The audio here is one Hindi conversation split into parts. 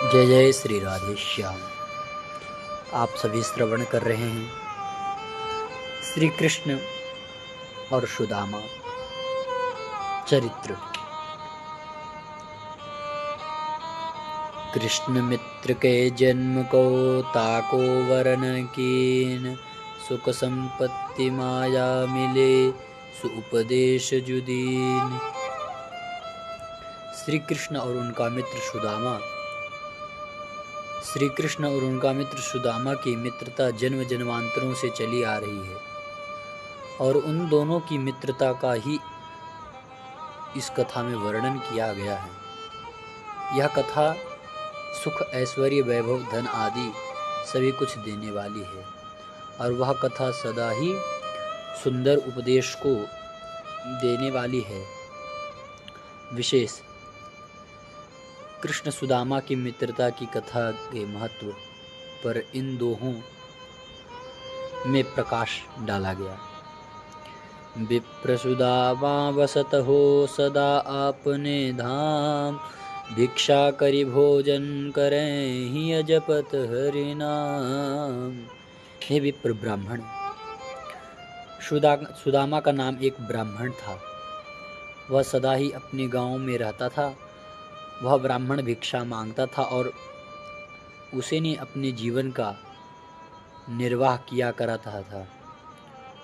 जय जय श्री राधे श्याम। आप सभी श्रवण कर रहे हैं श्री कृष्ण और सुदामा चरित्र। कृष्ण मित्र के जन्म को ताको वरन कीन, सुख संपत्ति माया मिले सुउपदेश जुदीन। श्री कृष्ण और उनका मित्र सुदामा की मित्रता जन्म जन्मांतरों से चली आ रही है और उन दोनों की मित्रता का ही इस कथा में वर्णन किया गया है। यह कथा सुख ऐश्वर्य वैभव धन आदि सभी कुछ देने वाली है और वह कथा सदा ही सुंदर उपदेश को देने वाली है। विशेष कृष्ण सुदामा की मित्रता की कथा के महत्व पर इन दोहों में प्रकाश डाला गया। विप्र सुदामा वसत हो सदा आपने धाम, भिक्षा करि भोजन करें ही अजपत हरि नाम। हे विप्र ब्राह्मण, सुदामा का नाम एक ब्राह्मण था। वह सदा ही अपने गांव में रहता था। वह ब्राह्मण भिक्षा मांगता था और उसे ने अपने जीवन का निर्वाह किया करता था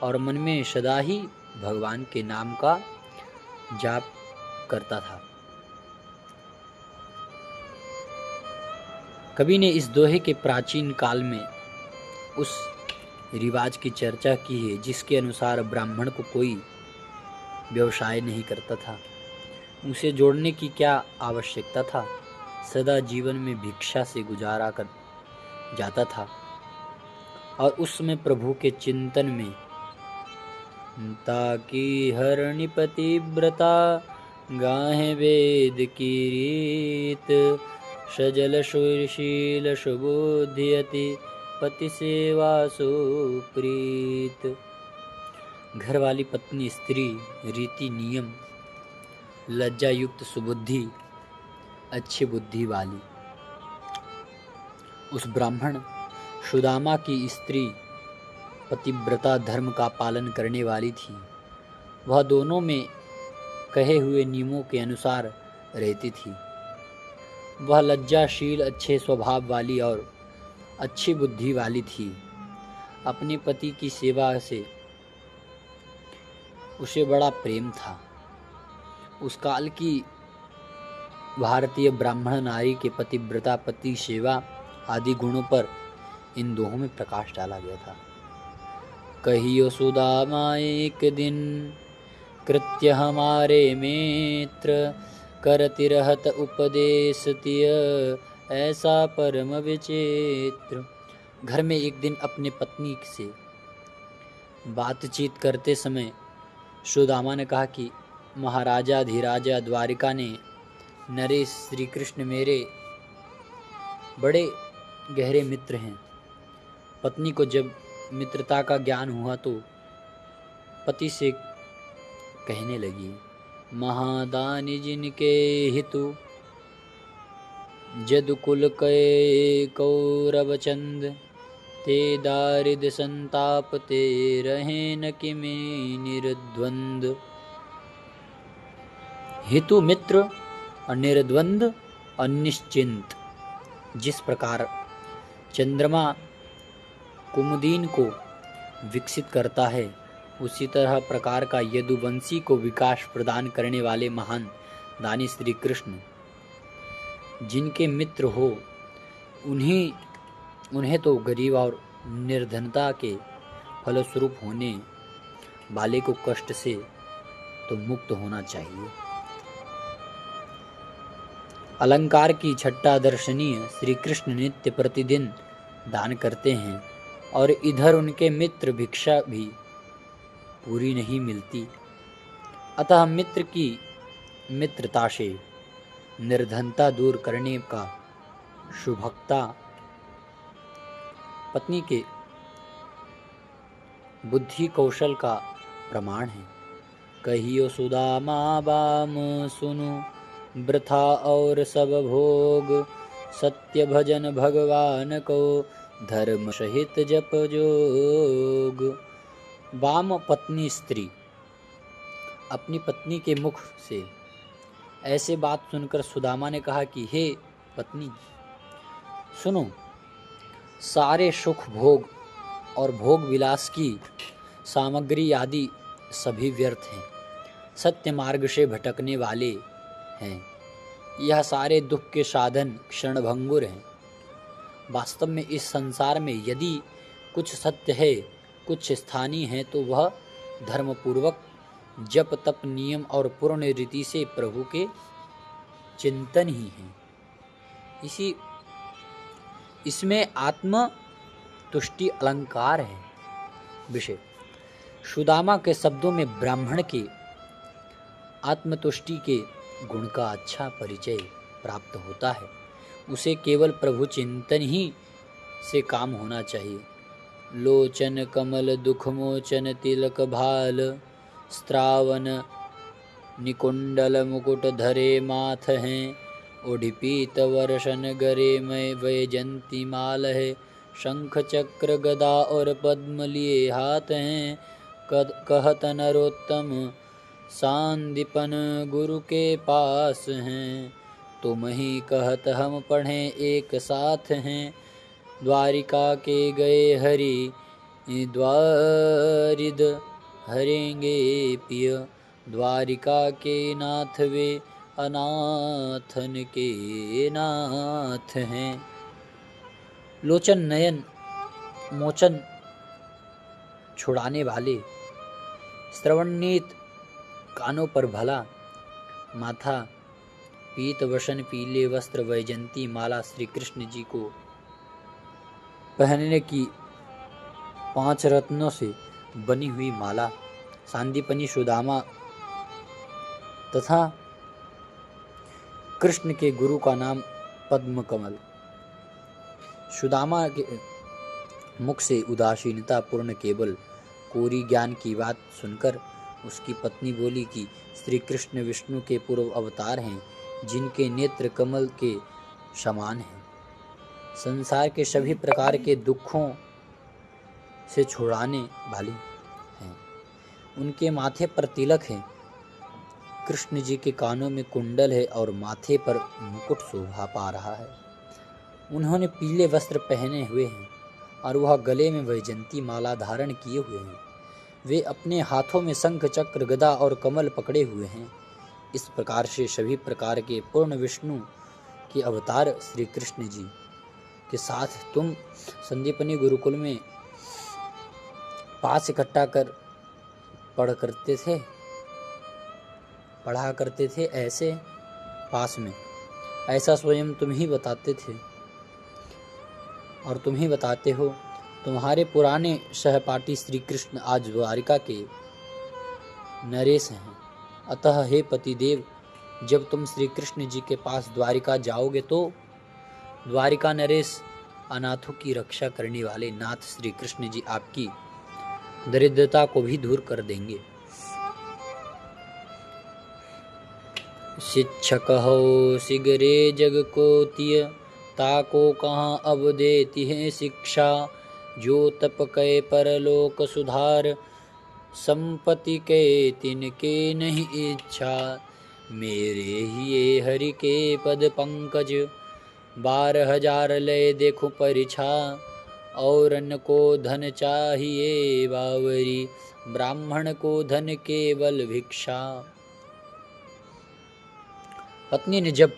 और मन में सदा ही भगवान के नाम का जाप करता था। कवि ने इस दोहे के प्राचीन काल में उस रिवाज की चर्चा की है जिसके अनुसार ब्राह्मण को कोई व्यवसाय नहीं करता था। उसे जोड़ने की क्या आवश्यकता था। सदा जीवन में भिक्षा से गुजारा कर जाता था और उस समय प्रभु के चिंतन में ताकि हरणि पतिव्रता गाहे वेद की रीत, सजल सुशील सुबुद्धियति पति सेवा सुप्रीत। घर वाली पत्नी स्त्री रीति नियम लज्जा युक्त सुबुद्धि अच्छी बुद्धि वाली। उस ब्राह्मण सुदामा की स्त्री पतिव्रता धर्म का पालन करने वाली थी। वह दोनों में कहे हुए नियमों के अनुसार रहती थी। वह लज्जाशील अच्छे स्वभाव वाली और अच्छी बुद्धि वाली थी। अपने पति की सेवा से उसे बड़ा प्रेम था। उस काल की भारतीय ब्राह्मण नारी के पतिव्रता पति सेवा आदि गुणों पर इन दोहों में प्रकाश डाला गया था। कहियो सुदामा एक दिन कृत्य हमारे मित्र, करति रहत उपदेश तिय ऐसा परम विचित्र। घर में एक दिन अपने पत्नी से बातचीत करते समय सुदामा ने कहा कि महाराजा धीराजा द्वारिका ने नरेश श्री कृष्ण मेरे बड़े गहरे मित्र हैं। पत्नी को जब मित्रता का ज्ञान हुआ तो पति से कहने लगी, महादानी जिनके हितु जदुकुल के कौरव चंद, ते दारिद संताप ते रहे न किमे निर्द्वंद। हितु मित्र और निर्द्वंद और निश्चिंत। जिस प्रकार चंद्रमा कुमुदीन को विकसित करता है उसी तरह प्रकार का यदुवंशी को विकास प्रदान करने वाले महान दानी श्री कृष्ण जिनके मित्र हो उन्हें तो गरीब और निर्धनता के फलस्वरूप होने वाले को कष्ट से तो मुक्त होना चाहिए। अलंकार की छट्टा दर्शनीय श्री कृष्ण नित्य प्रतिदिन दान करते हैं और इधर उनके मित्र भिक्षा भी पूरी नहीं मिलती। अतः मित्र की मित्रता से निर्धनता दूर करने का शुभक्ता पत्नी के बुद्धि कौशल का प्रमाण है। कहियो सुदामा बाम सुनु, वृथा और सब भोग सत्य भजन भगवान को, धर्म सहित जप जोग। वाम पत्नी स्त्री अपनी पत्नी के मुख से ऐसे बात सुनकर सुदामा ने कहा कि हे पत्नी, सुनो, सारे सुख भोग और भोग विलास की सामग्री आदि सभी व्यर्थ हैं, सत्य मार्ग से भटकने वाले हैं। यह सारे दुख के साधन क्षणभंगुर हैं। वास्तव में इस संसार में यदि कुछ सत्य है, कुछ स्थानीय है, तो वह धर्मपूर्वक जप तप नियम और पूर्ण रीति से प्रभु के चिंतन ही है। इसमें आत्म तुष्टि अलंकार है। विषय सुदामा के शब्दों में ब्राह्मण के आत्मतुष्टि के गुण का अच्छा परिचय प्राप्त होता है। उसे केवल प्रभु चिंतन ही से काम होना चाहिए। लोचन कमल दुख मोचन तिलक भाल, स्त्रावन निकुंडल मुकुट धरे माथ हैं, ओढ़िपीत वर्षन गरे में वैजंती माल है, शंख चक्र गदा और पद्म लिए हाथ हैं, कहत नरोत्तम सांदीपन गुरु के पास हैं, तुम ही कहत हम पढ़ें एक साथ हैं, द्वारिका के गए हरि द्वारिद हरेंगे पिय, द्वारिका के नाथ वे अनाथन के नाथ हैं। लोचन नयन मोचन छुड़ाने वाले, श्रवणनीत कानों पर भला, माथा पीत वसन पीले वस्त्र वैजंती माला, श्री कृष्ण जी को पहनने की 5 रत्नों से बनी हुई माला, सांदीपनी सुदामा तथा कृष्ण के गुरु का नाम पद्म कमल। सुदामा के मुख से उदासीनता पूर्ण केवल कोरी ज्ञान की बात सुनकर उसकी पत्नी बोली कि श्री कृष्ण विष्णु के पूर्व अवतार हैं, जिनके नेत्र कमल के समान हैं, संसार के सभी प्रकार के दुखों से छुड़ाने वाले हैं। उनके माथे पर तिलक है, कृष्ण जी के कानों में कुंडल है और माथे पर मुकुट शोभा पा रहा है। उन्होंने पीले वस्त्र पहने हुए हैं और वह गले में वैजंती माला धारण किए हुए हैं। वे अपने हाथों में शंख चक्र गदा और कमल पकड़े हुए हैं। इस प्रकार से सभी प्रकार के पूर्ण विष्णु के अवतार श्री कृष्ण जी के साथ तुम संदीपनी गुरुकुल में पास इकट्ठा कर पढ़ा करते थे। ऐसे पास में ऐसा स्वयं तुम ही बताते थे और तुम ही बताते हो। तुम्हारे पुराने सहपाठी श्री कृष्ण आज द्वारिका के नरेश हैं। अतः हे पतिदेव, जब तुम श्री कृष्ण जी के पास द्वारिका जाओगे तो द्वारिका नरेश अनाथों की रक्षा करने वाले नाथ श्री कृष्ण जी आपकी दरिद्रता को भी दूर कर देंगे। शिक्षक हो सिगरे जग को तिय, ताको कहाँ अब देती है शिक्षा, जो तप कै परलोक सुधार, संपत्ति के तिनके नहीं इच्छा, मेरे ही ये हरि के पद पंकज, 12,000 ले देखो परिछा, औरन को धन चाहिए बावरी, ब्राह्मण को धन केवल भिक्षा। पत्नी ने जब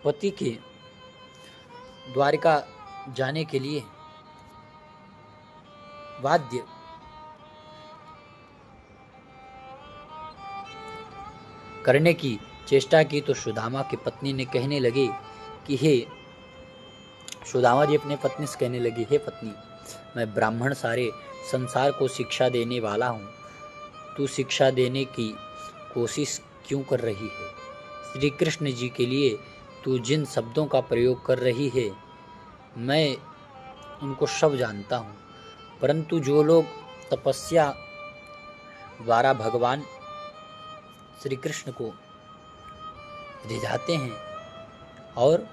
पति के द्वारिका जाने के लिए वाद्य करने की चेष्टा की तो सुदामा की पत्नी ने कहने लगे कि हे सुदामा जी अपने पत्नी से कहने लगी, हे पत्नी, मैं ब्राह्मण सारे संसार को शिक्षा देने वाला हूँ, तू शिक्षा देने की कोशिश क्यों कर रही है? श्री कृष्ण जी के लिए तू जिन शब्दों का प्रयोग कर रही है मैं उनको सब जानता हूँ, परंतु जो लोग तपस्या द्वारा भगवान श्री कृष्ण को रिझाते हैं और